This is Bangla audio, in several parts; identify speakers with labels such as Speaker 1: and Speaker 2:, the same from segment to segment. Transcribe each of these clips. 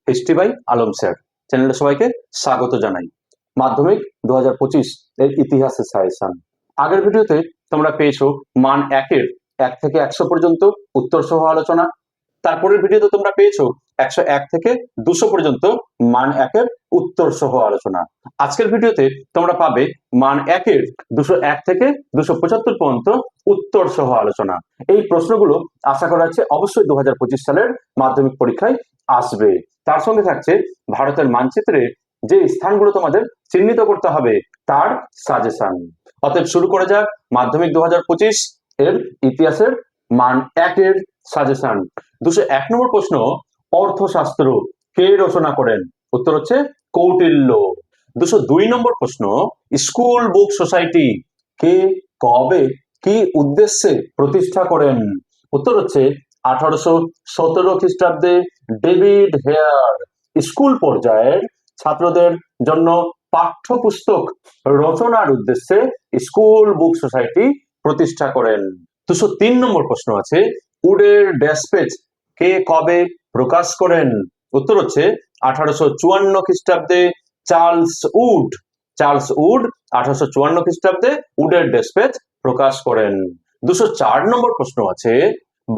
Speaker 1: হিস্ট্রি বাই আলম স্যার চ্যানেলে সবাইকে স্বাগত জানাই। মাধ্যমিক 2025 এর ইতিহাসের সাজেশন। আগের ভিডিওতে তোমরা পেয়েছো মান 1-এর 1 থেকে 100 পর্যন্ত উত্তর সহ আলোচনা। তারপরের ভিডিওতে তোমরা পেয়েছো 101 থেকে 200 পর্যন্ত মান 1-এর উত্তর সহ আলোচনা। আজকের ভিডিওতে তোমরা পাবে মান 1-এর 201 থেকে 275 পর্যন্ত উত্তর সহ আলোচনা। এই প্রশ্নগুলো আশা করা হচ্ছে অবশ্যই 2025 সালের মাধ্যমিক পরীক্ষায় আসবে। তার সঙ্গে থাকছে ভারতের মানচিত্রে যে স্থানগুলো তোমাদের চিহ্নিত করতে হবে তার সাজেশন। অতএব শুরু করে যাক মাধ্যমিক 2025 এর ইতিহাসের মান 1-এর সাজেশন। 201 নম্বর প্রশ্ন, অর্থশাস্ত্র কে রচনা করেন? উত্তর হচ্ছে কৌটিল্য। 202 নম্বর প্রশ্ন, স্কুল বুক সোসাইটি কে কবে কি উদ্দেশ্যে প্রতিষ্ঠা করেন? উত্তর হচ্ছে 1817 খ্রিস্টাব্দে ডেভিড হেয়ার স্কুল পর্যায়ের ছাত্রদের জন্য পাঠ্যপুস্তক রচনার উদ্দেশ্যে স্কুল বুক সোসাইটি প্রতিষ্ঠা করেন। 203 নম্বর প্রশ্ন আছে, উডের ড্যাশপেজ কে কবে প্রকাশ করেন? উত্তর হচ্ছে 1854 খ্রিস্টাব্দে চার্লস উড 1854 খ্রিস্টাব্দে উডের ড্যাশপেজ প্রকাশ করেন। 204 নম্বর প্রশ্ন আছে,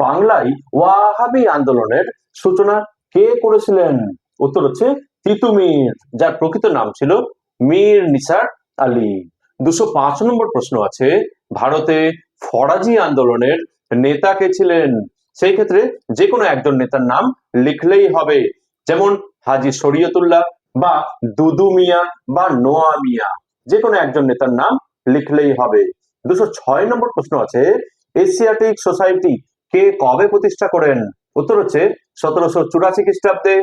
Speaker 1: বাংলায় ওয়াহাবি আন্দোলনের সূচনা কে করেছিলেন? উত্তর হচ্ছে তিতুমির, যার প্রকৃত নাম ছিল মীর নিসার আলী। 205 নম্বর প্রশ্ন আছে, ভারতে ফরাজি আন্দোলনের নেতা কে ছিলেন? সেই ক্ষেত্রে যে কোনো একজন নেতার নাম লিখলেই হবে, যেমন হাজী শরীয়তুল্লাহ বা দুদু মিয়া বা নোয়া মিয়া, যে কোনো একজন নেতার নাম লিখলেই হবে। 206 নম্বর প্রশ্ন আছে, এশিয়াটিক সোসাইটি কে কবে প্রতিষ্ঠা করেন? উত্তর হচ্ছে 1784 খ্রিস্টাব্দে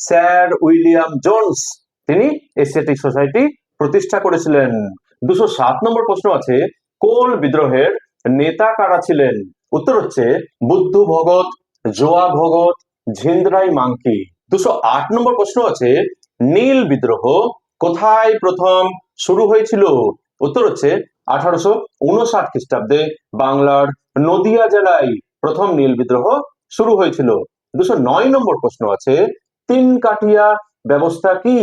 Speaker 1: স্যার উইলিয়াম জোন্স তিনি এশিয়াটিক সোসাইটি প্রতিষ্ঠা করেছিলেন। 207 নম্বর প্রশ্ন আছে, কোল বিদ্রোহের নেতা কারা ছিলেন? উত্তর হচ্ছে বুদ্ধ ভগত, জোয়া ভগত, ঝিন্দ্রাই মাংকি। 208 নম্বর প্রশ্ন আছে, নীল বিদ্রোহ কোথায় প্রথম শুরু হয়েছিল? উত্তর হচ্ছে 1859 খ্রিস্টাব্দে বাংলার নদিয়া জেলায় প্রথম নীল বিদ্রোহ শুরু হয়েছিল। 209 নম্বর প্রশ্ন আছে, তিন কাঠিয়া ব্যবস্থা কি?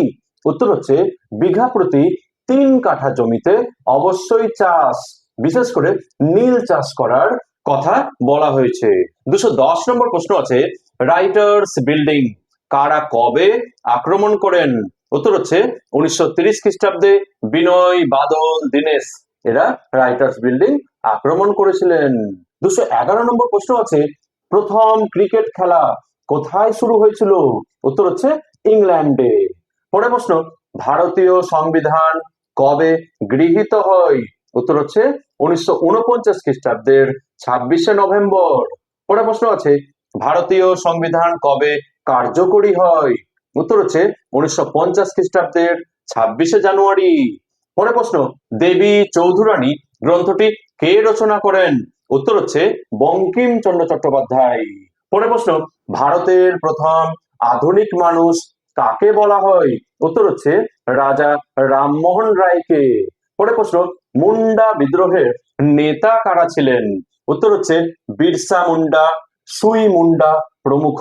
Speaker 1: উত্তর হচ্ছে বিঘা প্রতি 3 কাঠা জমিতে অবশ্যই চাষ, বিশেষ করে নীল চাষ করার কথা বলা হয়েছে। 210 নম্বর প্রশ্ন আছে, রাইটার্স বিল্ডিং কারা কবে আক্রমণ করেন? উত্তর হচ্ছে 1930 খ্রিস্টাব্দে বিনয়, বাদল, দীনেশ এরা রাইটার্স বিল্ডিং আক্রমণ করেছিলেন। 211 নম্বর প্রশ্ন আছে, প্রথম ক্রিকেট খেলা কোথায় শুরু হয়েছিল? উত্তর হচ্ছে ইংল্যান্ডে। পরের প্রশ্ন, ভারতীয় সংবিধান কবে গৃহীত হয়? উত্তর হচ্ছে 1949 খ্রিস্টাব্দের 26শে নভেম্বর। পরের প্রশ্ন আছে, ভারতীয় সংবিধান কবে কার্যকরী হয়? উত্তর হচ্ছে 1950 খ্রিস্টাব্দের 26শে জানুয়ারি। পরের প্রশ্ন, দেবী চৌধুরানী গ্রন্থটি কে রচনা করেন? উত্তর হচ্ছে বঙ্কিমচন্দ্র চট্টোপাধ্যায়। পরের প্রশ্ন, ভারতের প্রথম আধুনিক মানুষ কাকে বলা হয়? উত্তর হচ্ছে রাজা রামমোহন রায়কে। পরের প্রশ্ন, মুন্ডা বিদ্রোহের নেতা কারা ছিলেন? উত্তর হচ্ছে বিরসা মুন্ডা, সুই মুন্ডা প্রমুখ।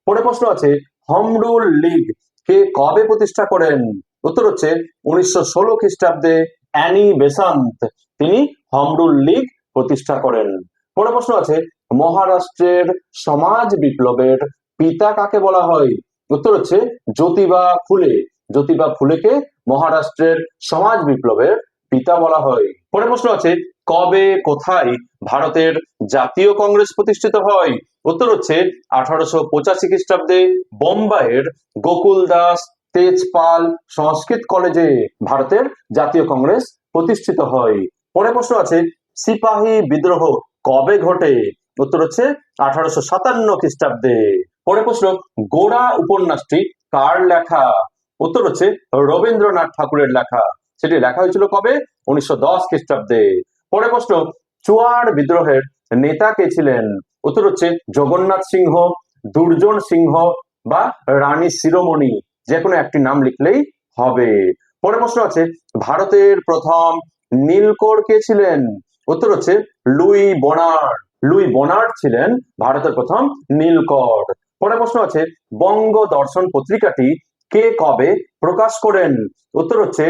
Speaker 1: পরের প্রশ্ন আছে, হোম রুল লীগ কে কবে প্রতিষ্ঠা করেন? উত্তর হচ্ছে 1916 খ্রিস্টাব্দে অ্যানি বেসান্ত তিনি হোম রুল লীগ প্রতিষ্ঠা করেন। পরের প্রশ্ন আছে, মহারাষ্ট্রের সমাজ বিপ্লবের পিতা কাকে বলা হয়? উত্তর হচ্ছে জ্যোতিবা ফুলে। জ্যোতিবা ফুলেকে মহারাষ্ট্রের সমাজ বিপ্লবের পিতা বলা হয়। পরের প্রশ্ন আছে, কবে কোথায় ভারতের জাতীয় কংগ্রেস প্রতিষ্ঠিত হয়? উত্তর হচ্ছে 1885 খ্রিস্টাব্দে বোম্বাইয়ের গোকুল দাস তেজপাল সংস্কৃত কলেজে ভারতের জাতীয় কংগ্রেস প্রতিষ্ঠিত হয়। পরের প্রশ্ন আছে, সিপাহী বিদ্রোহ কবে ঘটে? উত্তর হচ্ছে 1857 খ্রিস্টাব্দে। পরের প্রশ্ন, গোড়া উপন্যাসটি কার লেখা? উত্তর হচ্ছে রবীন্দ্রনাথ ঠাকুরের লেখা। সেটি লেখা হয়েছিল কবে? 1910 খ্রিস্টাব্দে। পরের প্রশ্ন, চুয়াড় বিদ্রোহের নেতা কে ছিলেন? উত্তর হচ্ছে জগন্নাথ সিংহ, দুর্জন সিংহ বা রানী শিরোমণি, যে কোনো একটি নাম লিখলেই হবে। পরের প্রশ্ন আছে, ভারতের প্রথম নীলকর কে ছিলেন? উত্তর হচ্ছে লুই বোনার্ড। লুই বোনার্ড ছিলেন ভারতের প্রথম নীলকর। পরের প্রশ্ন আছে বঙ্গ দর্শন পত্রিকাটি কে কবে প্রকাশ করেন? উত্তর হচ্ছে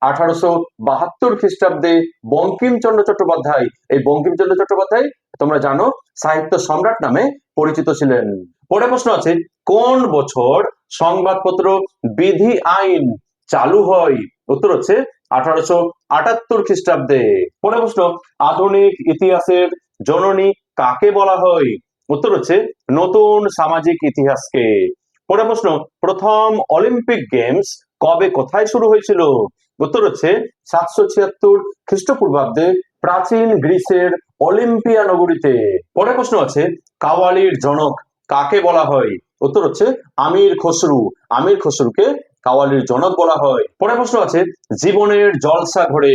Speaker 1: 1872 খ্রিস্টাব্দে বঙ্কিমচন্দ্র চট্টোপাধ্যায়। এই বঙ্কিমচন্দ্র চট্টোপাধ্যায় তোমরা জানো সাহিত্য সম্রাট নামে পরিচিত ছিলেন। পরের প্রশ্ন আছে কোন বছর সংবাদপত্র বিধি আইন চালু হয়? উত্তর হচ্ছে 1878 খ্রিস্টাব্দে। পরের প্রশ্ন আধুনিক ইতিহাসের জননী কাকে বলা হয়? উত্তর হচ্ছে নতুন সামাজিক ইতিহাসকে। পরের প্রশ্ন প্রথম অলিম্পিক গেমস কবে কোথায় শুরু হয়েছিল? উত্তর হচ্ছে 776 খ্রিস্টপূর্বাব্দে প্রাচীন গ্রিসের অলিম্পিয়া নগরীতে। পরের প্রশ্ন আছে কাওয়ালির জনক কাকে বলা হয়? উত্তর হচ্ছে আমির খসরু। আমির খসরুকে কাওয়ালির জনক বলা হয়। পরের প্রশ্ন আছে জীবনের জলসা ঘরে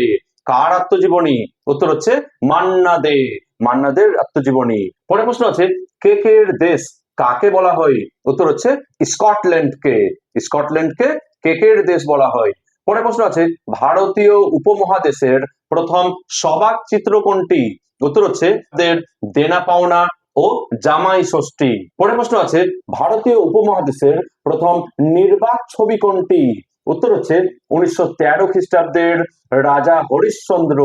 Speaker 1: কার আত্মজীবনী? উত্তর হচ্ছে মান্না দে। মান্না দের আত্মজীবনী। পরের প্রশ্ন আছে কেকের দেশ কাকে বলা হয়? উত্তর হচ্ছে স্কটল্যান্ডকে। স্কটল্যান্ডকে কেকের দেশ বলা হয়। পরের প্রশ্ন আছে ভারতীয় উপমহাদেশের প্রথম সবাক চিত্র কোনটি? উত্তর হচ্ছে দেনা পাওনা ও জামাই ষষ্ঠী। পরের প্রশ্ন আছে ভারতীয় উপমহাদেশের প্রথম নির্বাক ছবি কোনটি? উত্তর হচ্ছে 1913 খ্রিস্টাব্দের রাজা হরিশ্চন্দ্র।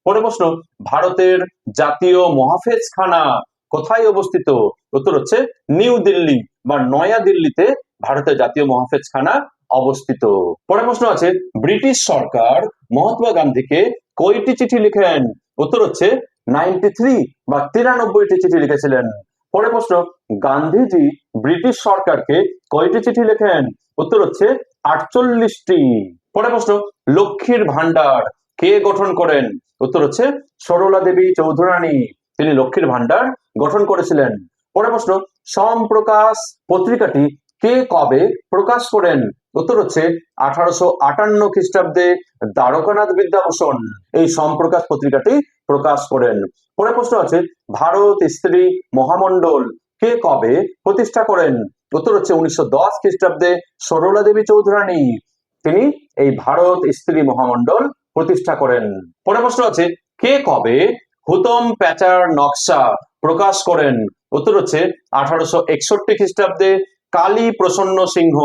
Speaker 1: পরের প্রশ্ন ভারতের জাতীয় মহাফেজখানা কোথায় অবস্থিত? উত্তর হচ্ছে নিউ দিল্লি বা নয়া দিল্লিতে ভারতের জাতীয় মহাফেজখানা অবস্থিত। পরের প্রশ্ন আছে ব্রিটিশ সরকার মহাত্মা গান্ধীকে কয়টি চিঠি লিখেন? উত্তর হচ্ছে 93 বা 93টি চিঠি লিখেছিলেন। পরের প্রশ্ন গান্ধীজি ব্রিটিশ সরকারকে কয়টি চিঠি লেখেন? উত্তর হচ্ছে 48টি। পরের প্রশ্ন লক্ষ্মীর ভান্ডার কে গঠন করেন? উত্তর হচ্ছে সরলা দেবী চৌধুরানী। তিনি লক্ষ্মীর ভান্ডার গঠন করেছিলেন। পরের প্রশ্ন সমপ্রকাশ পত্রিকাটি কে কবে প্রকাশ করেন? উত্তর হচ্ছে 1858 খ্রিস্টাব্দে দ্বারকানাথ বিদ্যাভূষণ এই সমপ্রকাশ পত্রিকাটি প্রকাশ করেন। পরের প্রশ্ন আছে ভারত স্ত্রী মহামণ্ডল কে কবে প্রতিষ্ঠা করেন? উত্তর হচ্ছে 1910 খ্রিস্টাব্দে সরলা দেবী চৌধুরানী। তিনি এই ভারত স্ত্রী মহামণ্ডল প্রতিষ্ঠা করেন। পরের প্রশ্ন আছে কে কবে হুতম প্যাচার নকশা প্রকাশ করেন? উত্তর হচ্ছে 1861 খ্রিস্টাব্দে কালী প্রসন্ন সিংহ।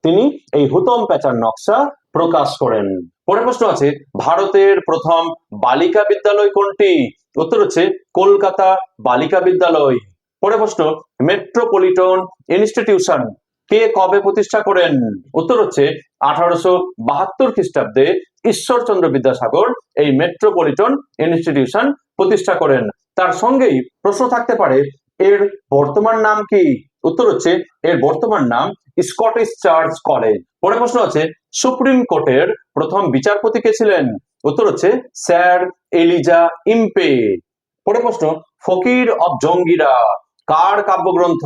Speaker 1: তিনি এই হুতম প্যাচার নকশা প্রকাশ করেন। পরের প্রশ্ন আছে ভারতের প্রথম বালিকা বিদ্যালয় কোনটি? উত্তর হচ্ছে কলকাতা বালিকা বিদ্যালয়। পরের প্রশ্ন মেট্রোপলিটন ইনস্টিটিউশন কে কবে প্রতিষ্ঠা করেন? উত্তর হচ্ছে 1872 খ্রিস্টাব্দে ঈশ্বরচন্দ্র বিদ্যাসাগর এই মেট্রোপলিটন ইনস্টিটিউশন প্রতিষ্ঠা করেন। তার সঙ্গেই প্রশ্ন থাকতে পারে এর বর্তমান নাম কি? উত্তর হচ্ছে এর বর্তমান নাম স্কটিশ চার্চ কলেজ। পরের প্রশ্ন আছে সুপ্রিম কোর্টের প্রথম বিচারপতি কে ছিলেন? উত্তর হচ্ছে স্যার এলিজা ইম্পে। পরের প্রশ্ন ফকির অব জঙ্গিরা কার কাব্যগ্রন্থ?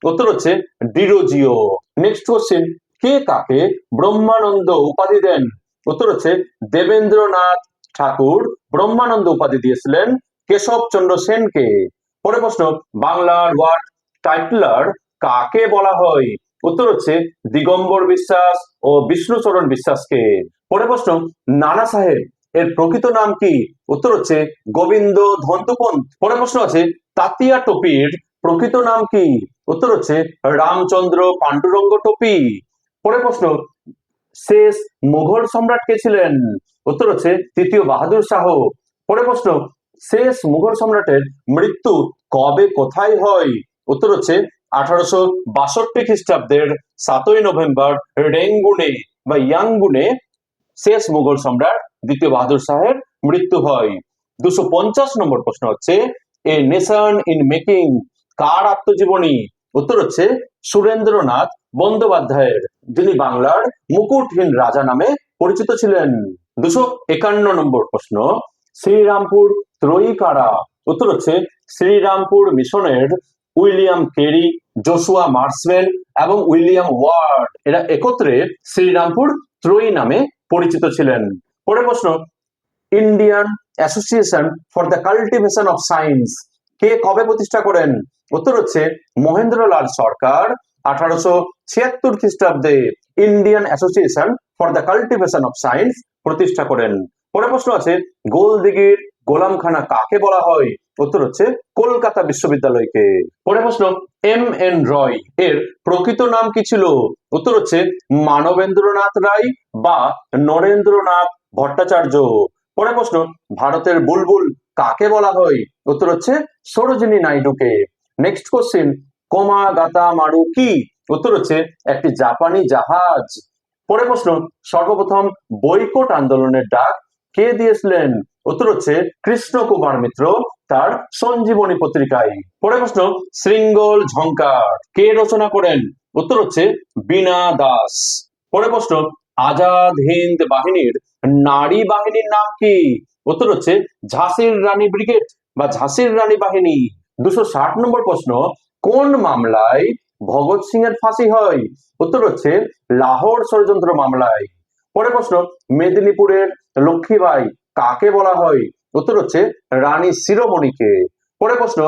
Speaker 1: উত্তর হচ্ছে ডিরোজিও। নেক্সট কোশ্চেন কে কাকে ব্রহ্মানন্দ উপাধি দেন? উত্তর হচ্ছে দেবেন্দ্রনাথ ঠাকুর ব্রহ্মানন্দ উপাধি দিয়েছিলেন কেশবচন্দ্র সেনকে। পরের প্রশ্ন বাংলার ওয়ার্ড টাইটলার কাকে বলা হয়? উত্তর হচ্ছে দিগম্বর বিশ্বাস ও বিষ্ণুচরণ বিশ্বাসকে। পরের প্রশ্ন নানা সাহেব এর প্রকৃত নাম কি? উত্তর হচ্ছে গোবিন্দ ধন্দুপন্ত। পরের প্রশ্ন আছে তাতিয়া টোপির প্রকৃত নাম কি? উত্তর হচ্ছে রামচন্দ্র পাণ্ডুরঙ্গ টোপি। পরের প্রশ্ন শেষ মুঘল সম্রাট কে ছিলেন? উত্তর হচ্ছে তৃতীয় বাহাদুর শাহ। পরের প্রশ্ন শেষ মুঘল সম্রাটের মৃত্যু কবে কোথায় হয়? উত্তর হচ্ছে 1862 খ্রিস্টাব্দের 7ই নভেম্বর রেঙ্গুনে বা ইয়াঙ্গুনে শেষ মুঘল সম্রাট দ্বিতীয় বাহাদুর শাহের মৃত্যু হয়। 250 নম্বর প্রশ্ন হচ্ছে এ নেশন ইন মেকিং কার আত্মজীবনী? উত্তর হচ্ছে সুরেন্দ্রনাথ বন্দ্যোপাধ্যায়ের, যিনি বাংলার মুকুটহীন রাজা নামে পরিচিত ছিলেন। 251 নম্বর প্রশ্ন শ্রীরামপুর ত্রয়ী কারা? উত্তর হচ্ছে শ্রীরামপুর মিশনের উইলিয়াম কেরি, জোশুয়া মার্সওয়েল এবং উইলিয়াম ওয়ার্ড এরা একত্রে শ্রীরামপুর ত্রয়ী নামে পরিচিত ছিলেন। পরের প্রশ্ন Indian Association for the Cultivation of Science কে কবে প্রতিষ্ঠা করেন? উত্তর হচ্ছে মহেন্দ্রলাল সরকার 1876 খ্রিস্টাব্দে Indian Association for the Cultivation of Science প্রতিষ্ঠা করেন। পরের প্রশ্ন আছে গোলদিঘির গোলামখানা কাকে বলা হয়? উত্তর হচ্ছে কলকাতা বিশ্ববিদ্যালয়কে। পরের প্রশ্ন, এম.এন. রয় এর প্রকৃত নাম কি ছিল? উত্তর হচ্ছে মানবেন্দ্রনাথ রায় বা নরেন্দ্রনাথ ভট্টাচার্য। পরের প্রশ্ন, ভারতের বুলবুল কাকে বলা হয়? উত্তর হচ্ছে সরোজিনী নাইডুকে। নেক্সট কোশ্চেন, কোমাগাতা মারু কি? উত্তর হচ্ছে একটি জাপানি জাহাজ। পরের প্রশ্ন, সর্বপ্রথম বয়কট আন্দোলনের ডাক কে দিয়েছিলেন? উত্তর হচ্ছে কৃষ্ণ কুমার মিত্র তার সঞ্জীবনী পত্রিকায়। পরের প্রশ্ন, শৃঙ্গল ঝংকার কে রচনা করেন? উত্তর হচ্ছে বীণা দাস। পরের প্রশ্ন, আজাদ হিন্দ বাহিনীর নারী বাহিনীর নাম কি? উত্তর হচ্ছে ঝাঁসির রানী ব্রিগেড বা ঝাঁসির রানী বাহিনী। 260 নম্বর প্রশ্ন, কোন মামলায় ভগৎ সিং এর ফাঁসি হয়? উত্তর হচ্ছে লাহোর ষড়যন্ত্র মামলায়। পরের প্রশ্ন, মেদিনীপুরের লক্ষ্মীবাই কাকে বলা হয়? উত্তর হচ্ছে রানী শিরোমণিকে। পরের প্রশ্ন,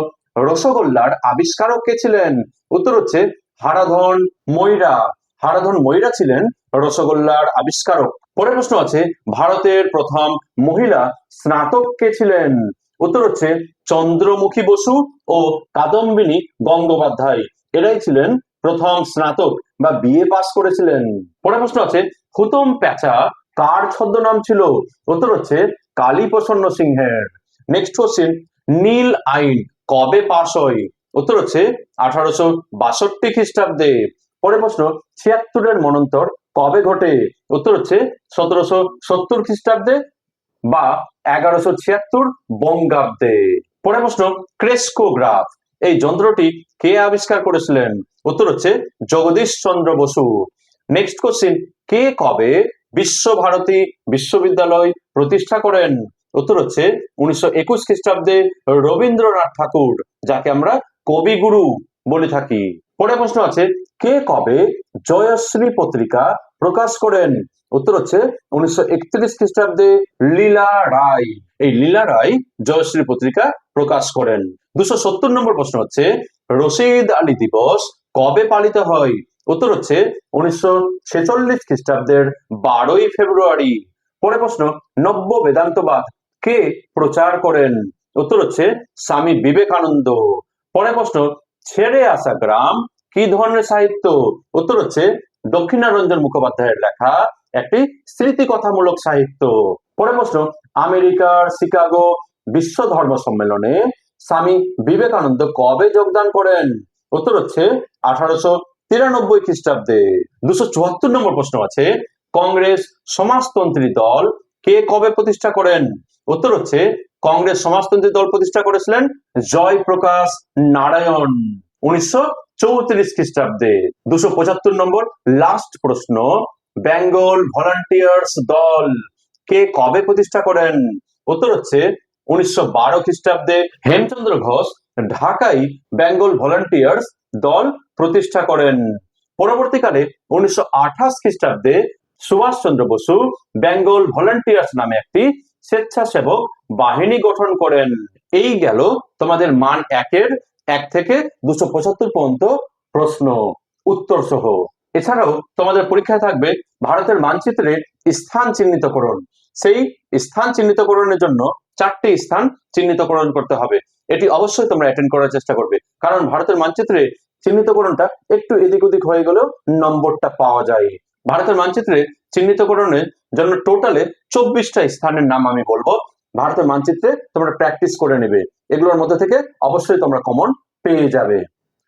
Speaker 1: রসগোল্লার আবিষ্কারক কে ছিলেন? উত্তর হচ্ছে হারাধন ময়রা। হারাধন ময়রা ছিলেন রসগোল্লার আবিষ্কারক। পরের প্রশ্ন আছে, ভারতের প্রথম মহিলা স্নাতক কে ছিলেন? উত্তর হচ্ছে চন্দ্রমুখী বসু ও কাদম্বিনী গঙ্গোপাধ্যায়। এরাই ছিলেন প্রথম স্নাতক বা বিএ পাস করেছিলেন। পরের প্রশ্ন আছে, হুতম প্যাঁচা কার ছদ্মনাম ছিল? উত্তর হচ্ছে কালীপ্রসন্ন সিংহের। নেক্সট কোশ্চেন, নীল আইন কবে পাস হয়? উত্তর হচ্ছে 1862 খ্রিস্টাব্দে। পরের প্রশ্ন, 76 মনন্তর কবে ঘটে? উত্তর হচ্ছে 1770 খ্রিস্টাব্দে বা 1176 বঙ্গাব্দে। পরের প্রশ্ন, ক্রেস্কোগ্রাফ এই যন্ত্রটি কে আবিষ্কার করেছিলেন? উত্তর হচ্ছে জগদীশ চন্দ্র বসু। নেক্সট কোশ্চেন, কে কবে বিশ্বভারতী বিশ্ববিদ্যালয় প্রতিষ্ঠা করেন? উত্তর হচ্ছে 1921 খ্রিস্টাব্দে রবীন্দ্রনাথ ঠাকুর, যাকে আমরা কবিগুরু বলে থাকি। পরের প্রশ্ন আছে, কে কবে জয়শ্রী পত্রিকা প্রকাশ করেন? উত্তর হচ্ছে 1931 খ্রিস্টাব্দে লীলা রায়। এই লীলা রায় জয়শ্রী পত্রিকা প্রকাশ করেন। 270 নম্বর প্রশ্ন হচ্ছে, রশিদ আলী দিবস কবে পালিত হয়? উত্তর হচ্ছে 1946 খ্রিস্টাব্দের 12ই ফেব্রুয়ারি। পরের প্রশ্ন, নব্য বেদান্তবাদ কে প্রচার করেন? উত্তর হচ্ছে স্বামী বিবেকানন্দ। পরের প্রশ্ন, ছেড়ে আসা গ্রাম কি ধরনের সাহিত্য? উত্তর হচ্ছে দক্ষিণারঞ্জন মুখোপাধ্যায়ের লেখা একটি স্মৃতিকথামূলক সাহিত্য। পরের প্রশ্ন, আমেরিকার শিকাগো বিশ্ব ধর্ম সম্মেলনে স্বামী বিবেকানন্দ কবে যোগদান করেন? উত্তর হচ্ছে 1893 খ্রিস্টাব্দে। 274 নম্বর প্রশ্ন আছে, কংগ্রেস সমাজতন্ত্রী দল কে কবে প্রতিষ্ঠা করেন? উত্তর হচ্ছে কংগ্রেস সমাজতন্ত্রী দল প্রতিষ্ঠা করেছিলেন জয়প্রকাশ নারায়ণ 1934 খ্রিস্টাব্দে। 275 নম্বর লাস্ট প্রশ্ন, বেঙ্গল ভলান্টিয়ার্স দল কে কবে প্রতিষ্ঠা করেন? উত্তর হচ্ছে 1912 খ্রিস্টাব্দে হেমচন্দ্র ঘোষ ঢাকায় বেঙ্গল ভলান্টিয়ার্স দল প্রতিষ্ঠা করেন। পরবর্তীকালে 1928 খ্রিস্টাব্দে সুভাষচন্দ্র বসু বেঙ্গল ভলান্টিয়ার্স নামে একটি স্বেচ্ছাসেবক বাহিনী গঠন করেন। এই গেল তোমাদের মান 1 থেকে 275 পর্যন্ত প্রশ্ন উত্তর সহ। এছাড়াও তোমাদের পরীক্ষায় থাকবে ভারতের মানচিত্রে স্থান চিহ্নিতকরণ। সেই স্থান চিহ্নিতকরণের জন্য 4টি স্থান চিহ্নিতকরণ করতে হবে। এটি অবশ্যই তোমরা অ্যাটেন্ড করার চেষ্টা করবে, কারণ ভারতের মানচিত্রে চিহ্নিতকরণটা একটু এদিক ওদিক হয়ে গেলেও নম্বরটা পাওয়া যায়। ভারতের মানচিত্রে চিহ্নিতকরণের জন্য টোটালে 24টা স্থানের নাম আমি বলবো। ভারতের মানচিত্রে তোমরা প্র্যাকটিস করে নেবে, এগুলোর মধ্যে থেকে অবশ্যই তোমরা কমন পেয়ে যাবে।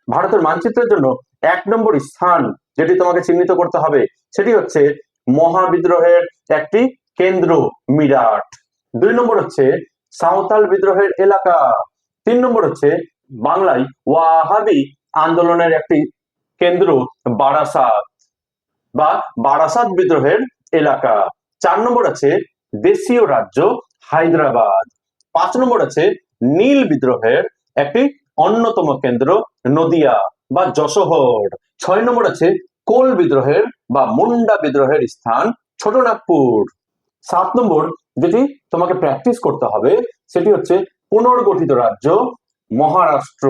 Speaker 1: ভারতের মানচিত্রের জন্য 1 নম্বর স্থান যেটি তোমাকে চিহ্নিত করতে হবে সেটি হচ্ছে মহাবিদ্রোহের একটি কেন্দ্র মিরাট। 2 নম্বর হচ্ছে সাঁওতাল বিদ্রোহের এলাকা। 3 নম্বর হচ্ছে বাংলায় ওয়াহাবি আন্দোলনের একটি কেন্দ্র বারাসাত বা বারাসাত বিদ্রোহের এলাকা। 4 নম্বর আছে দেশীয় রাজ্য হায়দ্রাবাদ। 5 নম্বর আছে নীল বিদ্রোহের একটি অন্যতম কেন্দ্র নদিয়া বা যশোহর। 6 নম্বর আছে কোল বিদ্রোহের বা মুন্ডা বিদ্রোহের স্থান ছোটনাগপুর। 7 নম্বর যেটি তোমাকে প্র্যাকটিস করতে হবে সেটি হচ্ছে পুনর্গঠিত রাজ্য মহারাষ্ট্র।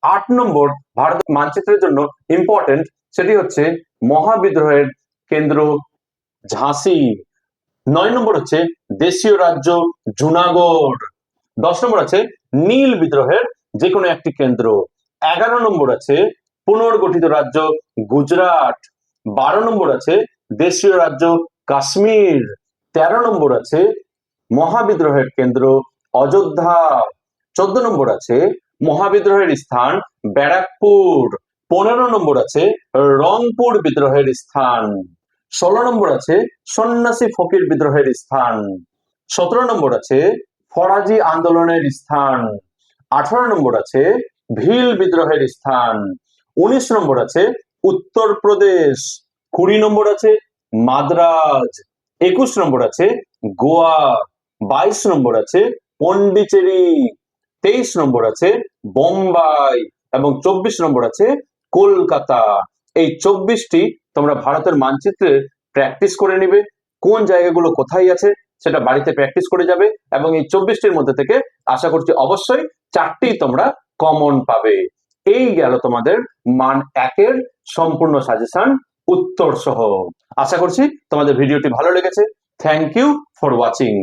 Speaker 1: 8 নম্বর ভারতের মানচিত্রের জন্য ইম্পর্টেন্ট সেটি হচ্ছে মহাবিদ্রোহের কেন্দ্র ঝাঁসি। 9 নম্বর হচ্ছে দেশীয় রাজ্য জুনাগড়। 10 নম্বর আছে নীল বিদ্রোহের যে কোনো একটি কেন্দ্র। 11 নম্বর আছে পুনর্গঠিত রাজ্য গুজরাট। 12 নম্বর আছে দেশীয় রাজ্য কাশ্মীর। 13 নম্বর আছে মহাবিদ্রোহের কেন্দ্র অযোধ্যা। 14 নম্বর আছে মহাবিদ্রোহের স্থান ব্যারাকপুর। 15 নম্বর আছে রংপুর বিদ্রোহের স্থান। 16 নম্বর আছে সন্ন্যাসী ফকির বিদ্রোহের স্থান। 17 নম্বর আছে ফরাজি আন্দোলনের স্থান। 18 নম্বর আছে ভিল বিদ্রোহের স্থান। 19 নম্বর আছে উত্তরপ্রদেশ। 20 নম্বর আছে মাদ্রাজ। 21 নম্বর আছে গোয়া। 22 নম্বর আছে পন্ডিচেরি। 23 নম্বর আছে বোম্বাই এবং 24 নম্বর আছে কলকাতা। এই 24টি তোমরা ভারতের মানচিত্রে প্র্যাকটিস করে নিবে, কোন জায়গাগুলো কোথায় আছে সেটা বাড়িতে প্র্যাকটিস করে যাবে এবং এই 24টির মধ্যে থেকে আশা করছি অবশ্যই 4টি তোমরা কমন পাবে। এই গেল তোমাদের মান 1-এর সম্পূর্ণ সাজেশন উত্তর সহ। আশা করছি তোমাদের ভিডিওটি ভালো লেগেছে। Thank you for watching.